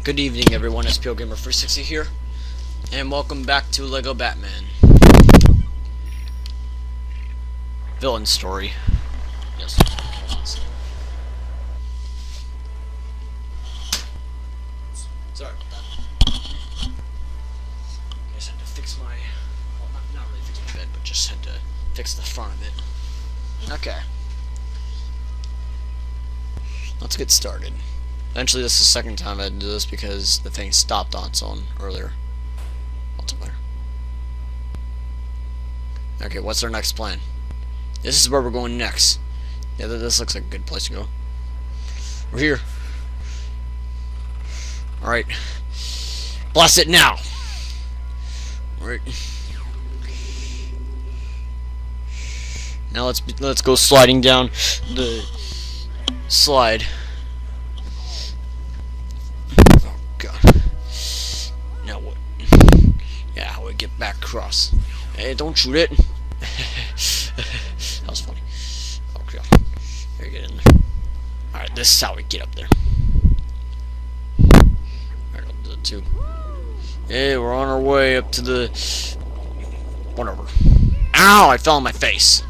Good evening, everyone. It's POGamer360 here, and welcome back to Lego Batman Villain Story. Yes. Sorry about that. I just had to fix my, well, not really fix my bed, but just had to fix the front of it. Okay. Let's get started. Eventually, this is the second time I had to do this because the thing stopped on its own earlier. Multiplayer. Okay, what's our next plan? This is where we're going next. Yeah, this looks like a good place to go. We're here. Alright. Blast it now! Alright. Now let's go sliding down the slide. Oh god. Now what? Yeah, how do we get back across? Hey, don't shoot it. That was funny. Oh god. Here, get in there. Alright, this is how we get up there. Alright, I'll do it too. Hey, we're on our way up to the... whatever. Ow! I fell on my face.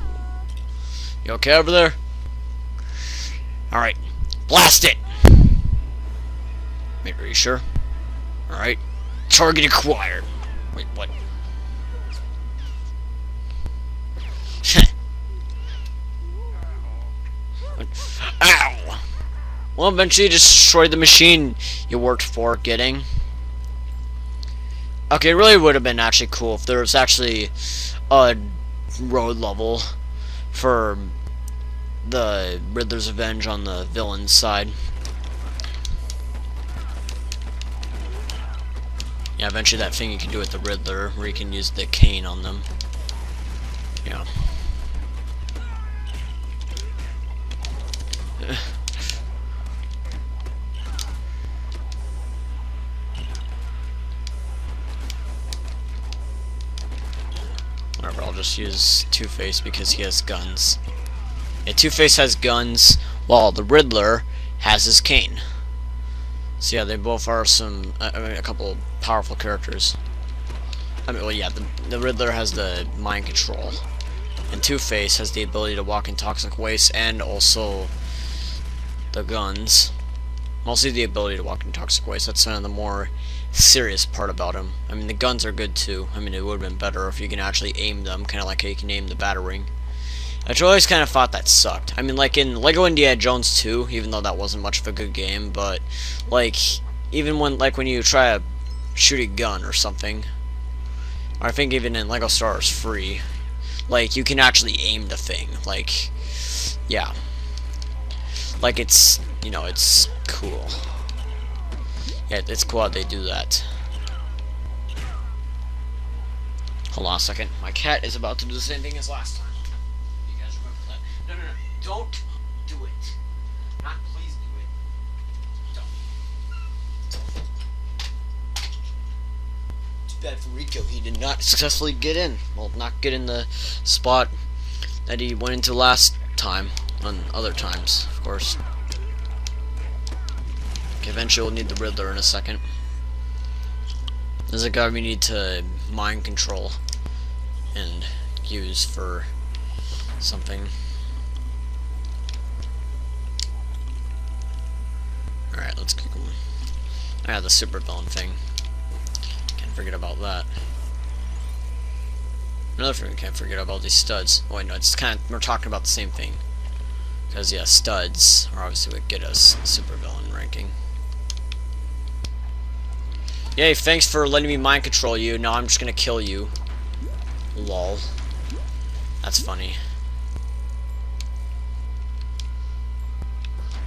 You okay over there? Alright. Blast it! Wait, are you sure? Alright. Target acquired. Wait, what? Ow! Well, eventually you destroyed the machine you worked for getting. Okay, it really would have been actually cool if there was actually a road level for the Riddler's Revenge on the villain's side. Yeah, eventually that thing you can do with the Riddler, where you can use the cane on them. Yeah. Whatever, I'll just use Two-Face because he has guns. Yeah, Two-Face has guns, while the Riddler has his cane. So yeah, they both are a couple powerful characters. I mean, well, yeah, the Riddler has the mind control, and Two-Face has the ability to walk in toxic waste, and also the guns. Mostly the ability to walk in toxic waste. That's kind of the more serious part about him. I mean, the guns are good too. I mean, it would have been better if you can actually aim them, kind of like how you can aim the Batarang. I always kind of thought that sucked. I mean, like in Lego Indiana Jones 2, even though that wasn't much of a good game, but like even when you try to shoot a gun or something, or I think even in Lego Star Wars Free, like you can actually aim the thing. Like, yeah, like it's, you know, it's cool. Yeah, it's cool how they do that. Hold on a second. My cat is about to do the same thing as last time. You guys remember that? No, no, no. Don't do it. Not please do it. Don't. Too bad for Rico. He did not successfully get in. Well, not get in the spot that he went into last time. On other times, of course. Okay, eventually we'll need the Riddler in a second. There's a guy we need to mind control and use for something. Alright, let's keep going. Ah, the super villain thing. Can't forget about that. Another thing we can't forget about, these studs. Oh wait, no, it's kind of, we're talking about the same thing. Because, yeah, studs are obviously what get us super villain ranking. Yay, thanks for letting me mind control you. Now I'm just gonna kill you. Lol. That's funny.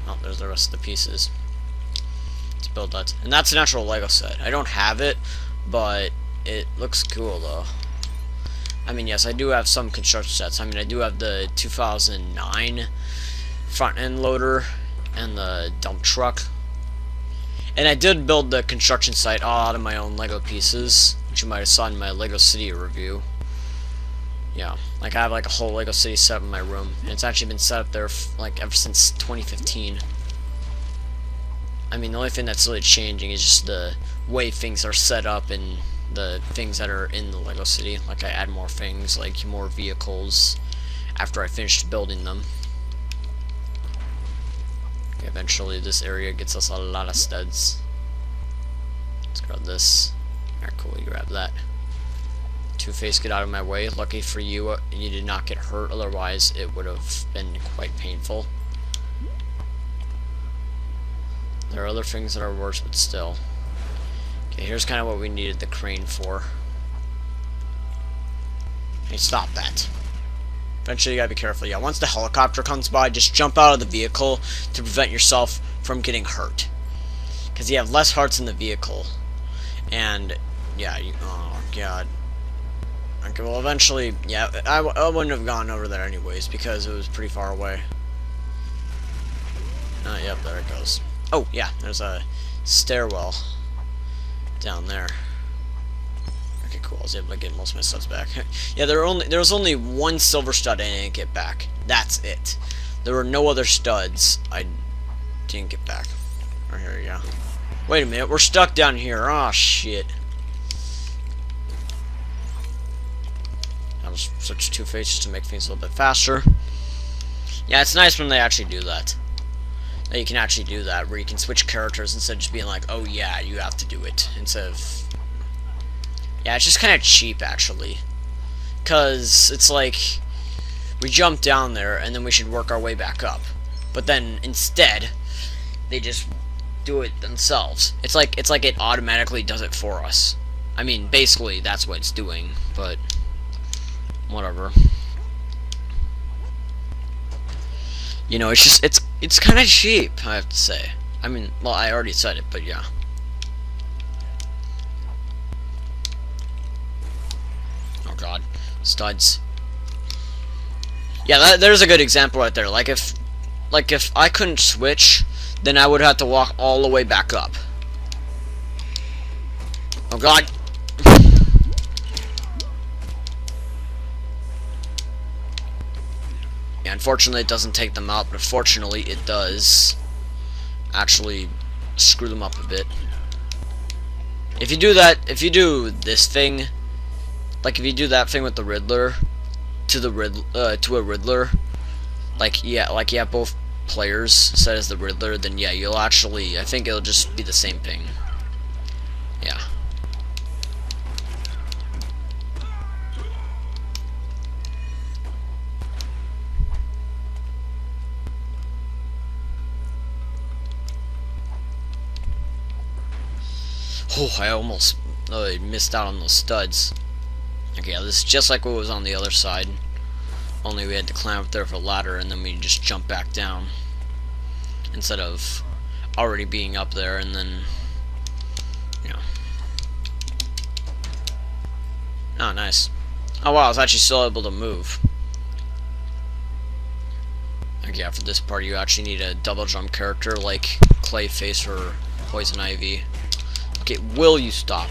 Oh, there's the rest of the pieces. Let's build that. And that's an actual Lego set. I don't have it, but it looks cool, though. I mean, yes, I do have some construction sets. I mean, I do have the 2009 front-end loader and the dump truck. And I did build the construction site all out of my own Lego pieces, which you might have saw in my Lego City review. Yeah, like I have like a whole Lego City set up in my room, and it's actually been set up there like ever since 2015. I mean, the only thing that's really changing is just the way things are set up and the things that are in the Lego City. Like, I add more things, like more vehicles, after I finished building them. Okay, eventually, this area gets us a lot of studs. Let's grab this. Alright, cool, you grab that. Two-Face, get out of my way. Lucky for you, you did not get hurt, otherwise it would have been quite painful. There are other things that are worse, but still. Okay, here's kind of what we needed the crane for. Hey, stop that. Eventually you gotta be careful. Yeah, once the helicopter comes by, just jump out of the vehicle to prevent yourself from getting hurt. Because you have less hearts in the vehicle. And, yeah, oh, God. Okay, well, eventually, yeah, I wouldn't have gone over there anyways, because it was pretty far away. Yep, there it goes. Oh, yeah, there's a stairwell down there. Okay, cool, I was able to get most of my studs back. Yeah, there was only one silver stud I didn't get back. That's it. There were no other studs I didn't get back. Oh, here we go. Wait a minute, we're stuck down here. Oh, shit. I'll just switch Two-Face to make things a little bit faster. Yeah, it's nice when they actually do that. That you can actually do that, where you can switch characters instead of just being like, oh yeah, you have to do it. Instead of... Yeah, it's just kind of cheap, actually. Because it's like, we jump down there, and then we should work our way back up. But then, instead, they just do it themselves. It's like it automatically does it for us. I mean, basically, that's what it's doing, but... whatever. You know, it's just, it's kind of cheap, I have to say. I mean, well, I already said it, but yeah. Oh god, studs. Yeah, there's a good example right there. Like if I couldn't switch, then I would have to walk all the way back up. Oh god. Yeah, unfortunately it doesn't take them out, but fortunately it does actually screw them up a bit. If you do that, if you do this thing, like if you do that thing with the Riddler to a Riddler, like you have both players set as the Riddler, then yeah, you'll actually, I think it'll just be the same thing. Yeah. Oh, I almost missed out on those studs. Okay, yeah, this is just like what was on the other side. Only we had to climb up there for a ladder and then we just jump back down. Instead of already being up there and then, you know. Oh, nice. Oh wow, I was actually still able to move. Okay, yeah, for this part you actually need a double jump character like Clayface or Poison Ivy. Okay, will you stop?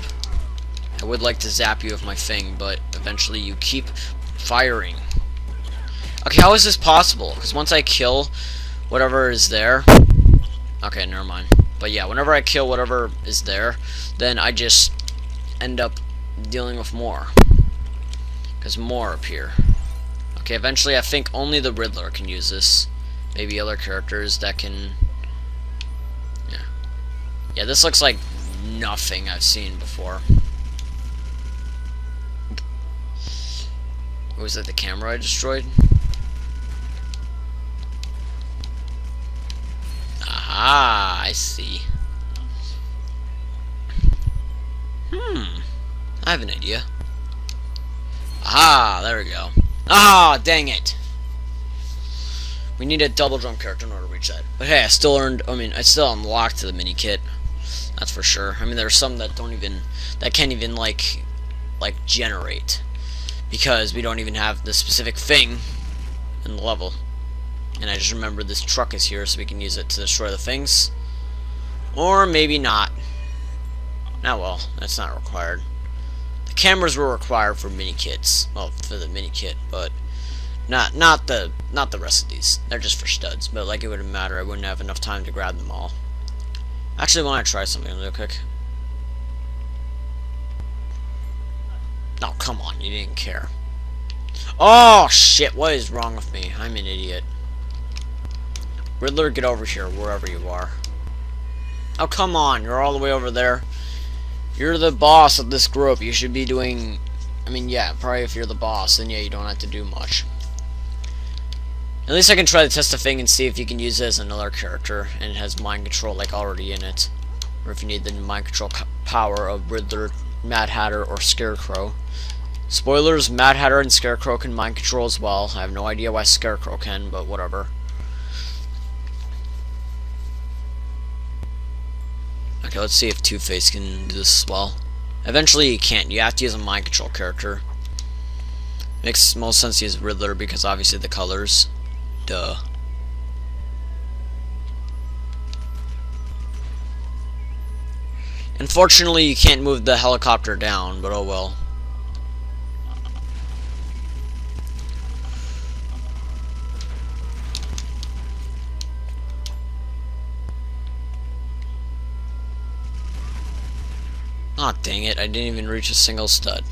I would like to zap you with my thing, but eventually you keep firing. Okay, how is this possible? Because once I kill whatever is there... Okay, never mind. But yeah, whenever I kill whatever is there, then I just end up dealing with more. Because more appear. Okay, eventually I think only the Riddler can use this. Maybe other characters that can... Yeah. Yeah, this looks like nothing I've seen before. Was that the camera I destroyed? Aha, I see. I have an idea. Aha, there we go. Ah, dang it. We need a double jump character in order to reach that. But hey, I still unlocked the mini kit. That's for sure. I mean, there are some that can't even like generate, because we don't even have the specific thing in the level. And I just remember this truck is here, so we can use it to destroy the things, or maybe not. Now, well, that's not required. The cameras were required for mini kits, well, for the mini kit, but not the rest of these. They're just for studs. But like, it wouldn't matter. I wouldn't have enough time to grab them all. Actually, I want to try something real quick. Oh, come on, you didn't care. Oh, shit, what is wrong with me? I'm an idiot. Riddler, get over here, wherever you are. Oh, come on, you're all the way over there. You're the boss of this group. You should be doing... I mean, yeah, probably if you're the boss, then yeah, you don't have to do much. At least I can try to test the thing and see if you can use it as another character, and it has mind control, like, already in it. Or if you need the mind control power of Riddler, Mad Hatter, or Scarecrow. Spoilers, Mad Hatter and Scarecrow can mind control as well. I have no idea why Scarecrow can, but whatever. Okay, let's see if Two-Face can do this as well. Eventually you can't. You have to use a mind control character. Makes most sense to use Riddler because obviously the colors. Duh. Unfortunately, you can't move the helicopter down, but oh well. Aw, oh, dang it, I didn't even reach a single stud.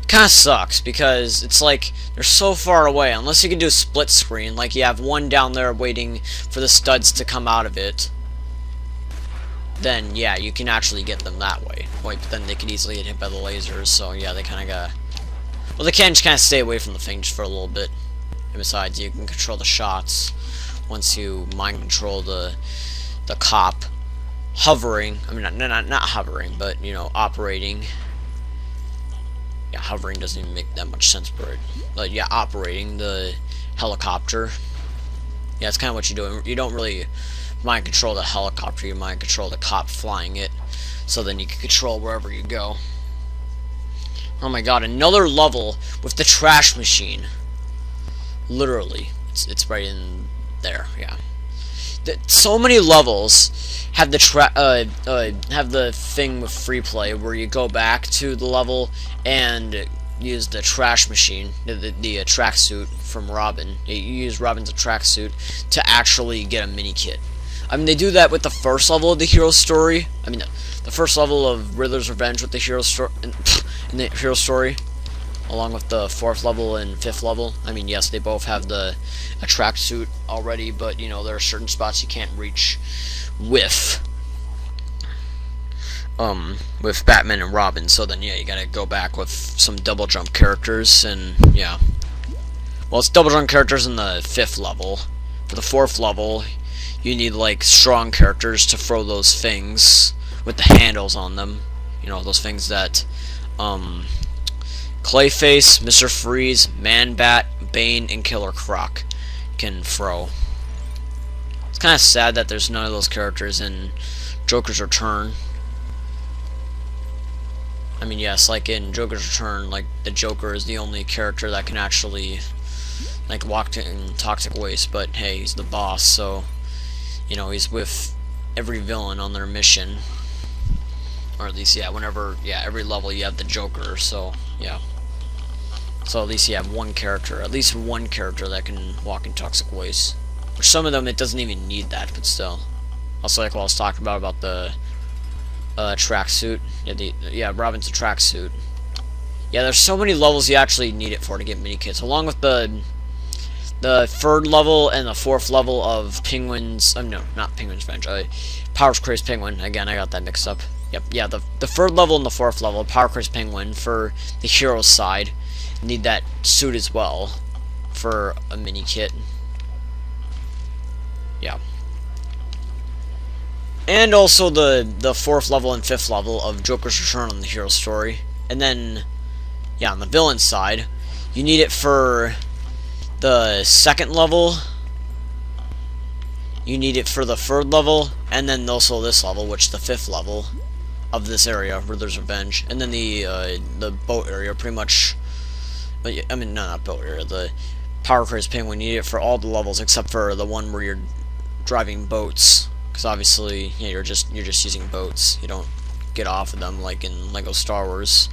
It kinda sucks, because it's like, they're so far away, unless you can do a split screen, like you have one down there waiting for the studs to come out of it. Then, yeah, you can actually get them that way. Wait, but then they could easily get hit by the lasers, so yeah, they kinda gotta... Well, they can just kinda stay away from the thing just for a little bit. And besides, you can control the shots once you mind control the cop. Hovering, I mean, not hovering, but, you know, operating. Yeah, hovering doesn't even make that much sense, but yeah, operating the helicopter. Yeah, it's kind of what you're doing. You don't really mind control the helicopter, you mind control the cop flying it, so then you can control wherever you go. Oh my god, another level with the trash machine. Literally, it's right in there, yeah. So many levels have the thing with free play where you go back to the level and use the trash machine, the tracksuit from Robin. You use Robin's tracksuit to actually get a mini kit. I mean, they do that with the first level of the hero story. I mean, the first level of Riddler's Revenge with the hero story, in the hero story, along with the 4th level and 5th level. I mean, yes, they both have a tracksuit already, but you know, there are certain spots you can't reach with Batman and Robin. So then, yeah, you gotta go back with some double jump characters, and yeah. Well, it's double jump characters in the 5th level. For the 4th level, you need like strong characters to throw those things with the handles on them. You know, those things that Clayface, Mr. Freeze, Man-Bat, Bane, and Killer Croc can throw. It's kind of sad that there's none of those characters in Joker's Return. I mean, yes, like in Joker's Return, like the Joker is the only character that can actually like walk in toxic waste, but hey, he's the boss, so you know, he's with every villain on their mission. Or at least, yeah, whenever, yeah, every level you have the Joker, so, yeah. So at least you have one character, at least one character that can walk in toxic waste. Which some of them, it doesn't even need that, but still. Also, like what I was talking about the tracksuit. Yeah, Robin's a tracksuit. Yeah, there's so many levels you actually need it for to get mini kits. Along with the 3rd level and the 4th level of Penguin's, no, not Penguin's Revenge, Powers Crazed Penguin. Again, I got that mixed up. Yep, yeah, the 3rd level and the 4th level, Power Crazed Penguin, for the hero's side. Need that suit as well for a mini kit. Yeah. And also the 4th level and 5th level of Joker's Return on the hero story. And then, yeah, on the villain side, you need it for the 2nd level. You need it for the 3rd level, and then also this level, which is the 5th level of this area, Riddler's Revenge. And then the boat area, pretty much. I mean, no, not boat area. The Power Crazed Penguin, you need it for all the levels except for the one where you're driving boats, because obviously, yeah, you're just using boats. You don't get off of them like in Lego Star Wars.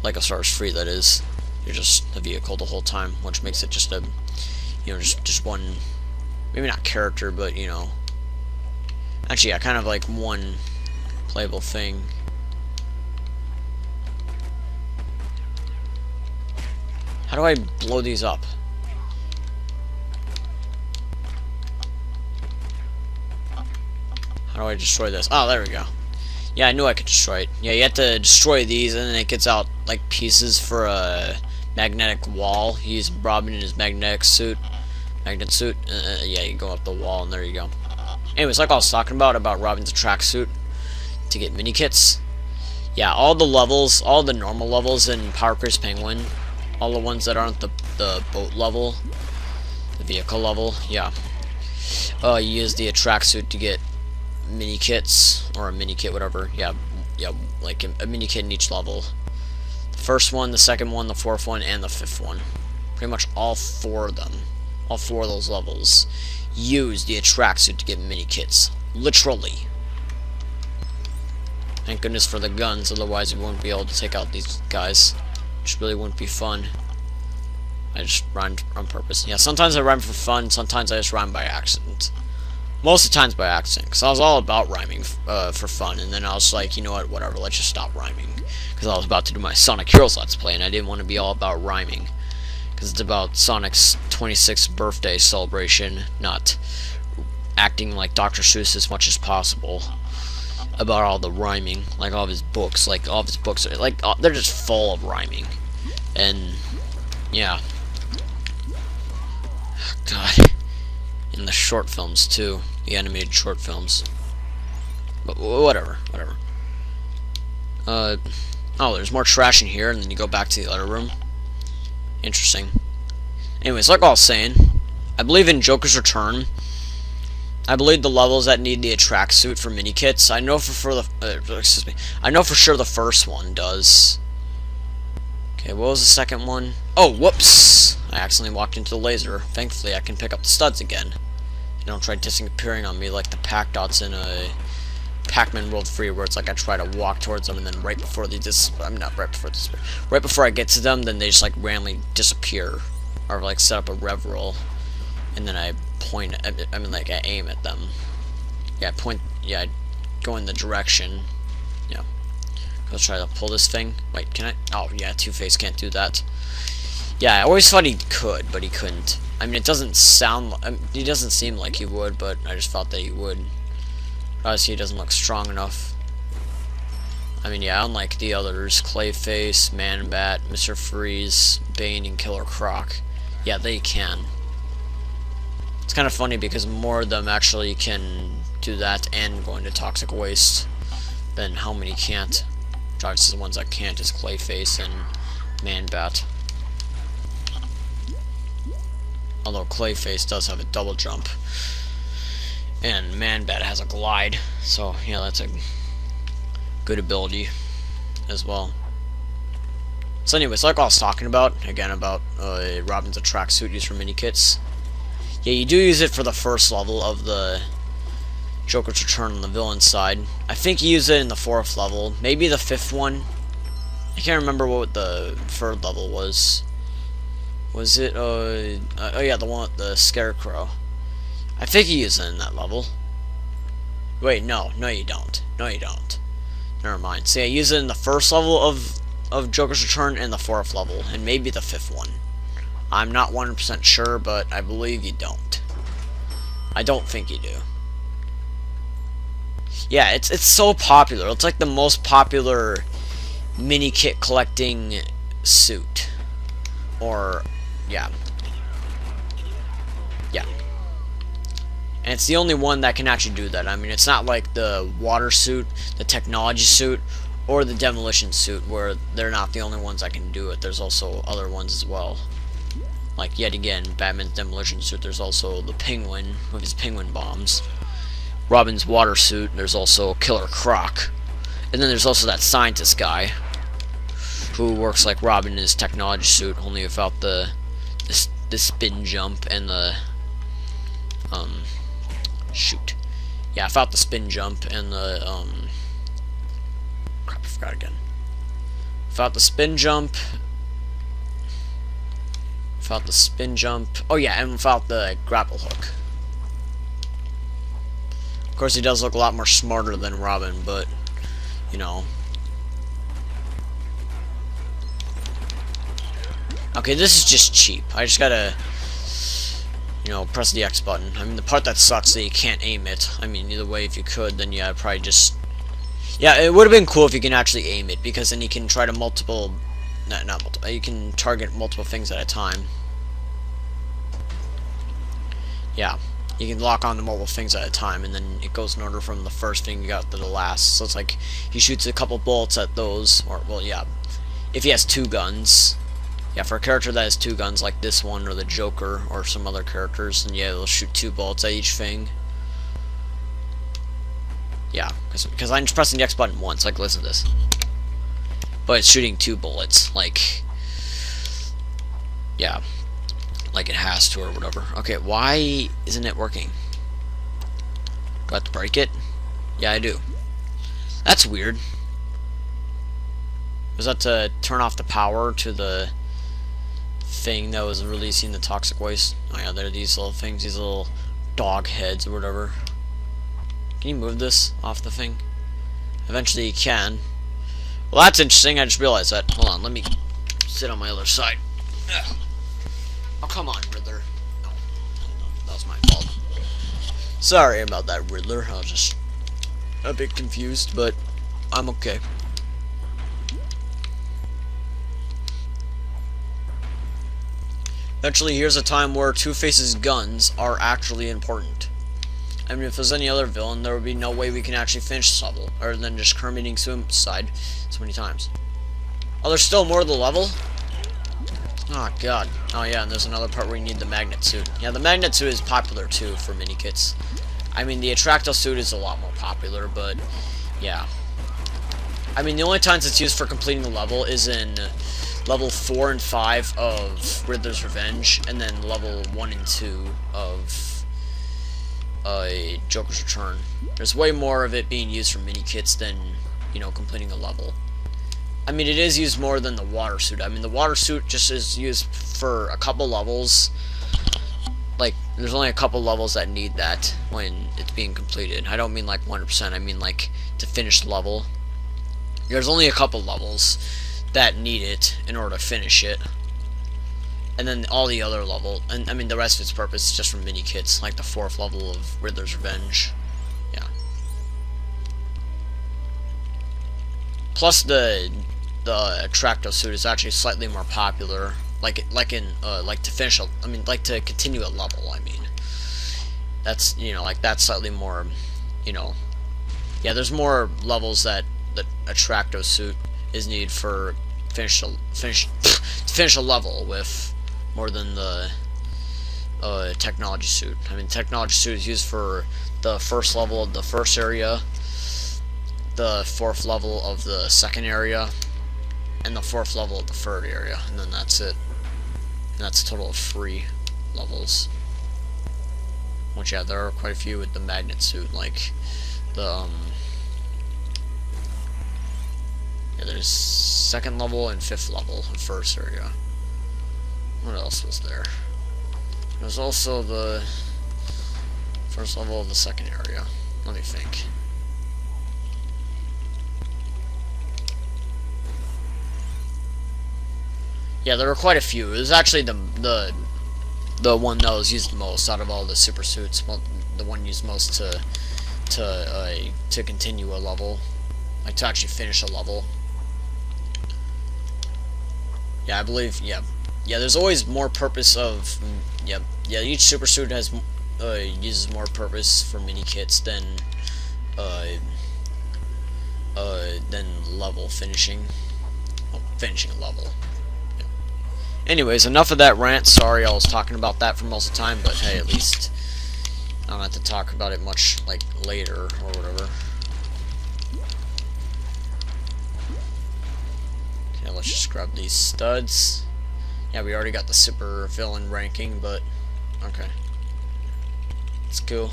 Lego Star Wars 3, that is. You're just a vehicle the whole time, which makes it just a, you know, just one, maybe not character, but you know, Actually, yeah, kind of like one playable thing. How do I blow these up? How do I destroy this? Oh, there we go. Yeah, I knew I could destroy it. Yeah, you have to destroy these, and then it gets out, like, pieces for a magnetic wall. He's Robin in his magnet suit. Yeah, you go up the wall, and there you go. Anyways, like I was talking about Robin's tracksuit to get mini kits. Yeah, all the levels, all the normal levels in Power Crazy Penguin, all the ones that aren't the boat level, the vehicle level, yeah. You use the tracksuit to get mini kits, or a mini kit, whatever. Yeah, like a mini kit in each level. The first one, the second one, the fourth one, and the fifth one. Pretty much all four of them. All four of those levels use the tracksuit to get mini kits. Literally. Thank goodness for the guns, otherwise we wouldn't be able to take out these guys. Which really wouldn't be fun. I just rhymed on purpose. Yeah, sometimes I rhyme for fun, sometimes I just rhyme by accident. Most of the times by accident, because I was all about rhyming for fun, and then I was like, you know what, whatever, let's just stop rhyming. Because I was about to do my Sonic Heroes Let's Play, and I didn't want to be all about rhyming. Because it's about Sonic's 26th birthday celebration, not acting like Dr. Seuss as much as possible. About all the rhyming, like all of his books, are, like, they're just full of rhyming. And, yeah. God. And the short films, too. The animated short films. But whatever. Oh, there's more trash in here, and then you go back to the other room. Interesting. Anyways, like I was saying, I believe in Joker's Return. I believe the levels that need the tracksuit for mini kits. I know I know for sure the first one does. Okay, what was the second one? Oh, whoops! I accidentally walked into the laser. Thankfully, I can pick up the studs again. You don't try disappearing on me like the pack dots in a Pac-Man World 3, where it's like I try to walk towards them, and then right before they right before I get to them, then they just like randomly disappear, or like set up a rev roll, and then I point. I mean, like I aim at them. Yeah, I go in the direction. Yeah. Let's try to pull this thing. Wait, can I? Oh yeah, Two-Face can't do that. Yeah, I always thought he could, but he couldn't. I mean, it doesn't sound. He doesn't seem like he would, but I just thought that he would. Obviously, he doesn't look strong enough. I mean, yeah, unlike the others, Clayface, Man-Bat, Mr. Freeze, Bane, and Killer Croc. Yeah, they can. It's kind of funny because more of them actually can do that and go into toxic waste than how many can't. Obviously, the ones that can't is Clayface and Man-Bat. Although Clayface does have a double jump. And Man-Bat has a glide. So, yeah, that's a good ability as well. So anyways, like I was talking about, again, about Robin's tracksuit used for mini kits. Yeah, you do use it for the first level of the Joker's Return on the villain side. I think you use it in the 4th level, maybe the 5th one. I can't remember what the 3rd level was. Was it, oh yeah, the one with the Scarecrow. I think you use it in that level. Wait, no you don't. No, you don't. Never mind. So yeah, use it in the 1st level of Joker's Return and the 4th level, and maybe the 5th one. I'm not 100% sure, but I believe you don't. I don't think you do. Yeah, it's so popular. It's like the most popular mini kit collecting suit. Or, yeah. Yeah. And it's the only one that can actually do that. I mean, it's not like the water suit, the technology suit, or the demolition suit, where they're not the only ones that can do it. There's also other ones as well. Like, yet again, Batman's demolition suit, there's also the Penguin with his penguin bombs. Robin's water suit, there's also Killer Croc. And then there's also that scientist guy, who works like Robin in his technology suit, only without the spin jump and the, shoot. Yeah, without the spin jump and the, crap, I forgot again. Without the spin jump, oh yeah, and without the grapple hook. Of course, he does look a lot more smarter than Robin, but, you know. Okay, this is just cheap. I just gotta, you know, press the X button. I mean, the part that sucks is that you can't aim it. I mean, either way, if you could, then yeah, I'd probably just... Yeah, it would have been cool if you can actually aim it, because then you can try to multiple... not multiple. You can target multiple things at a time. Yeah. You can lock on to multiple things at a time, and then it goes in order from the first thing you got to the last. So it's like, he shoots a couple bullets at those, or, well, yeah. If he has 2 guns... Yeah, for a character that has 2 guns, like this one, or the Joker, or some other characters, then yeah, they'll shoot 2 bullets at each thing. Yeah, because I'm just pressing the X button once, like, listen to this. But it's shooting 2 bullets, like... Yeah. Like it has to, or whatever. Okay, why isn't it working? Do I have to break it? Yeah, I do. That's weird. Was that to turn off the power to the... thing that was releasing the toxic waste? Oh yeah, there are these little things, these little dog heads or whatever. Can you move this off the thing? Eventually you can. Well, that's interesting, I just realized that. Hold on, let me sit on my other side. Ugh. Oh, come on, Riddler. No, that was my fault. Sorry about that, Riddler. I was just a bit confused, but I'm okay. Eventually, here's a time where Two-Face's guns are actually important. I mean, if there's any other villain, there would be no way we can actually finish this level, other than just committing suicide so many times. Oh, there's still more to the level? Oh, God. Oh, yeah, and there's another part where you need the magnet suit. Yeah, the magnet suit is popular, too, for mini-kits. I mean, the Attracto suit is a lot more popular, but, yeah. I mean, the only times it's used for completing the level is in... level 4 and 5 of Riddler's Revenge, and then level 1 and 2 of Joker's Return. There's way more of it being used for mini-kits than, you know, completing a level. I mean, it is used more than the water suit. I mean, the water suit just is used for a couple levels. Like, there's only a couple levels that need that when it's being completed. I don't mean like 100%, I mean like to finish the level. There's only a couple levels that need it in order to finish it, and then all the other level, and I mean the rest of its purpose is just for mini kits, like the 4th level of Riddler's Revenge. Yeah. Plus the Attracto suit is actually slightly more popular, like to finish a, I mean like to continue a level. I mean, that's, you know, like that's slightly more, you know, yeah. There's more levels that the Attracto suit is needed for to finish a level with more than the technology suit. I mean, technology suit is used for the 1st level of the 1st area, the 4th level of the 2nd area, and the 4th level of the 3rd area, and then that's it. And that's a total of 3 levels. Which, yeah, there are quite a few with the magnet suit, like the yeah, there's 2nd level and 5th level of 1st area. What else was there? There's also the 1st level of the 2nd area. Let me think. Yeah, there were quite a few. It was actually the one that was used the most out of all the super suits. Well, the one used most to continue a level, like to actually finish a level. Yeah, I believe. Yeah. There's always more purpose of. Yeah. Each super suit has uses more purpose for mini kits than level finishing. Well, finishing a level. Yeah. Anyways, enough of that rant. Sorry, I was talking about that for most of the time, but hey, at least I don't have to talk about it much like later or whatever. Okay, let's just grab these studs. Yeah, we already got the super villain ranking, but okay. It's cool.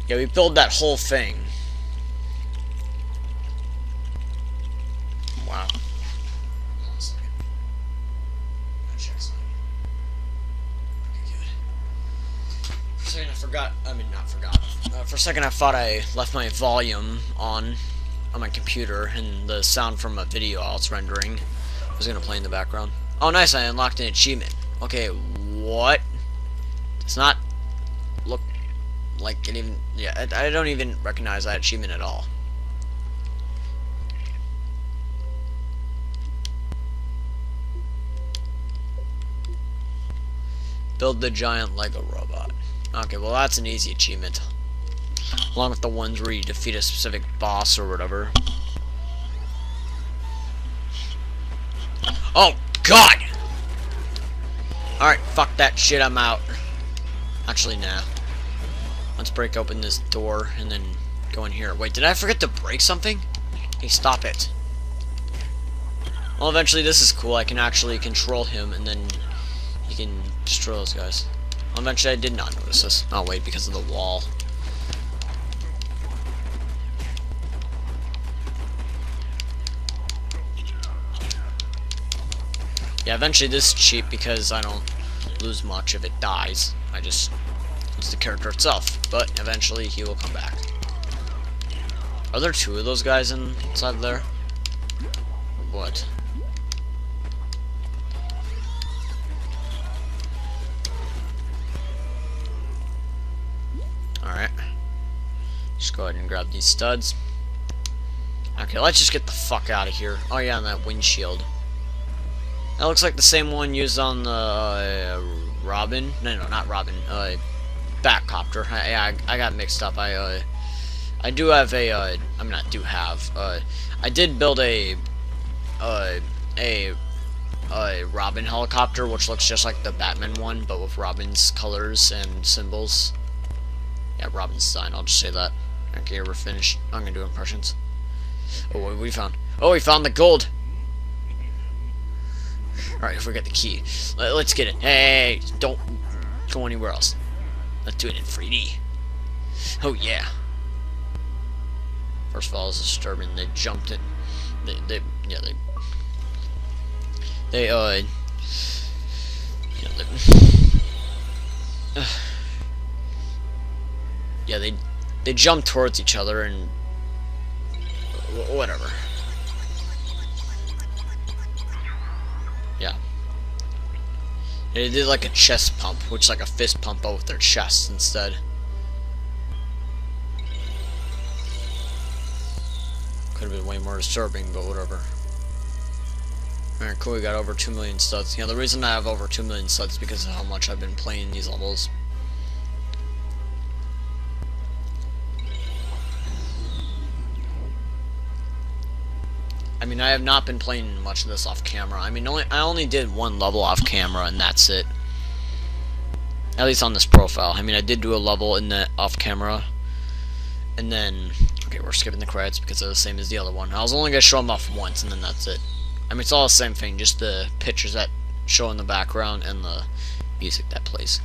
Yeah, we build that whole thing. Wow. Hold on a second. Check something. Okay, good. So not forgot. For a second I thought I left my volume on my computer, and the sound from a video I was rendering was gonna play in the background. Oh nice, I unlocked an achievement. Okay, what? It's not look like it even, yeah, I don't even recognize that achievement at all. Build the giant Lego robot. Okay, well that's an easy achievement. Along with the ones where you defeat a specific boss or whatever. Oh, God! Alright, fuck that shit, I'm out. Actually, nah. Let's break open this door and then go in here. Wait, did I forget to break something? Hey, stop it. Well, eventually this is cool. I can actually control him and then he can destroy those guys. Well, eventually I did not notice this. Oh, wait, because of the wall. Yeah, eventually this is cheap because I don't lose much if it dies. I just use the character itself. But eventually he will come back. Are there two of those guys inside there? Or what? Alright. Just go ahead and grab these studs. Okay, let's just get the fuck out of here. Oh yeah, and that windshield. That looks like the same one used on the Robin. No, not Robin. Batcopter. I got mixed up. I do have a. I mean, I do have. I did build a Robin helicopter, which looks just like the Batman one, but with Robin's colors and symbols. Yeah, Robin's design. I'll just say that. Okay, we're finished. I'm gonna do impressions. Oh, what have we found? Oh, we found the gold. Alright, if we get the key. Let's get it. Hey, don't go anywhere else. Let's do it in 3D. Oh, yeah. First of all, it's disturbing. They jumped it. They jumped towards each other and whatever. Yeah. They did like a chest pump, which is like a fist pump, but with their chests instead. Could have been way more disturbing, but whatever. Alright, cool, we got over 2 million studs. Yeah, the reason I have over 2 million studs is because of how much I've been playing these levels. I mean, I have not been playing much of this off camera. I mean, I only did one level off camera, and that's it. At least on this profile. I mean, I did do a level in the off camera, and then okay, we're skipping the credits because they're the same as the other one. I was only gonna show them off once, and then that's it. I mean, it's all the same thing, just the pictures that show in the background and the music that plays.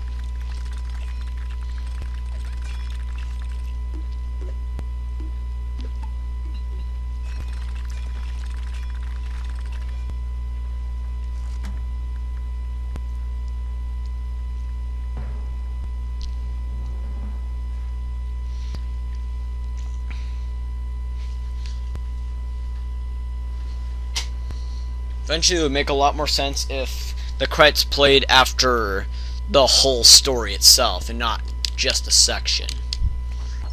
Eventually it would make a lot more sense if the credits played after the whole story itself and not just a section.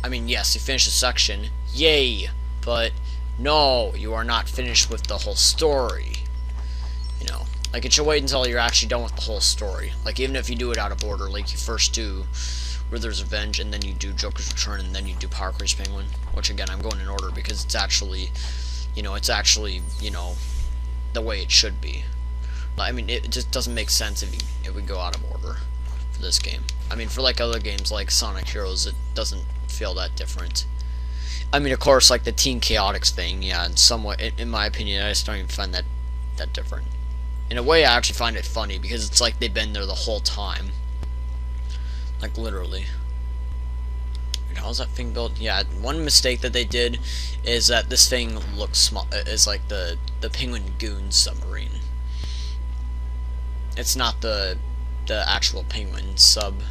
I mean, yes, you finish a section, yay, but no, you are not finished with the whole story. You know, like it should wait until you're actually done with the whole story. Like even if you do it out of order, like you first do Riddler's Revenge and then you do Joker's Return and then you do Power Crazy Penguin, which again I'm going in order because it's actually, you know, the way it should be. I mean, it just doesn't make sense if we go out of order for this game. I mean, for like other games like Sonic Heroes, it doesn't feel that different. I mean, of course, like the Teen Chaotix thing, yeah, in some way, in my opinion, I just don't even find that different. In a way, I actually find it funny because it's like they've been there the whole time, like literally. How's that thing built? Yeah, one mistake that they did is that this thing looks small. Is like the Penguin Goon submarine. It's not the actual Penguin sub.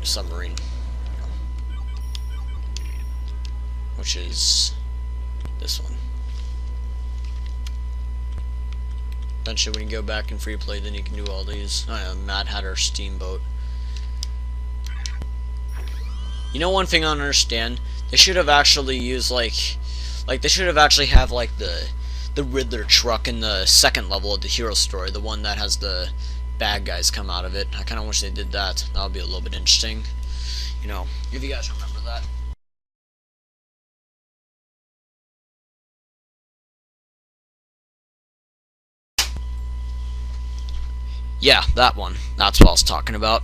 submarine, which is this one. Eventually, when you go back in free play, then you can do all these. Oh yeah, Mad Hatter Steamboat. You know, one thing I don't understand, they should have actually used like they should have actually have like the Riddler truck in the second level of the hero story, the one that has the bad guys come out of it. I kind of wish they did that. That would be a little bit interesting. You know, if you guys remember that. Yeah, that one. That's what I was talking about.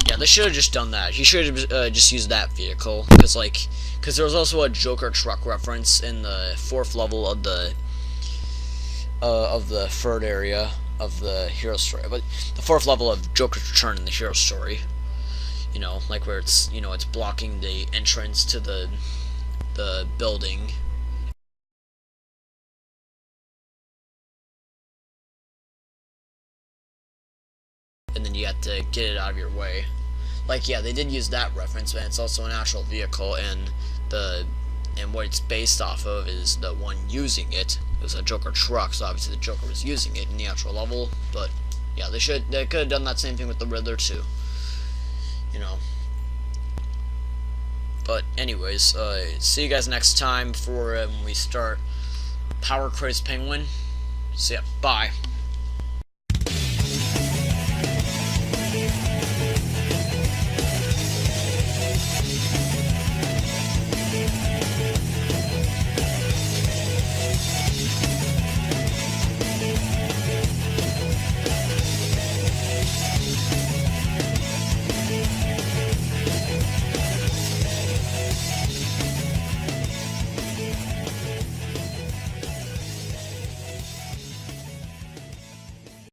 Yeah, they should have just done that. He should have just used that vehicle, because there was also a Joker truck reference in the 4th level of the third area of the hero story, but the 4th level of Joker's Return in the hero story. You know, like where it's it's blocking the entrance to the building. And then you have to get it out of your way. Like, yeah, they did use that reference, but it's also an actual vehicle, and what it's based off of is the one using it. It was a Joker truck, so obviously the Joker was using it in the actual level. But yeah, they could have done that same thing with the Riddler too. You know. But anyways, see you guys next time for when we start Power Craze Penguin. So yeah, bye.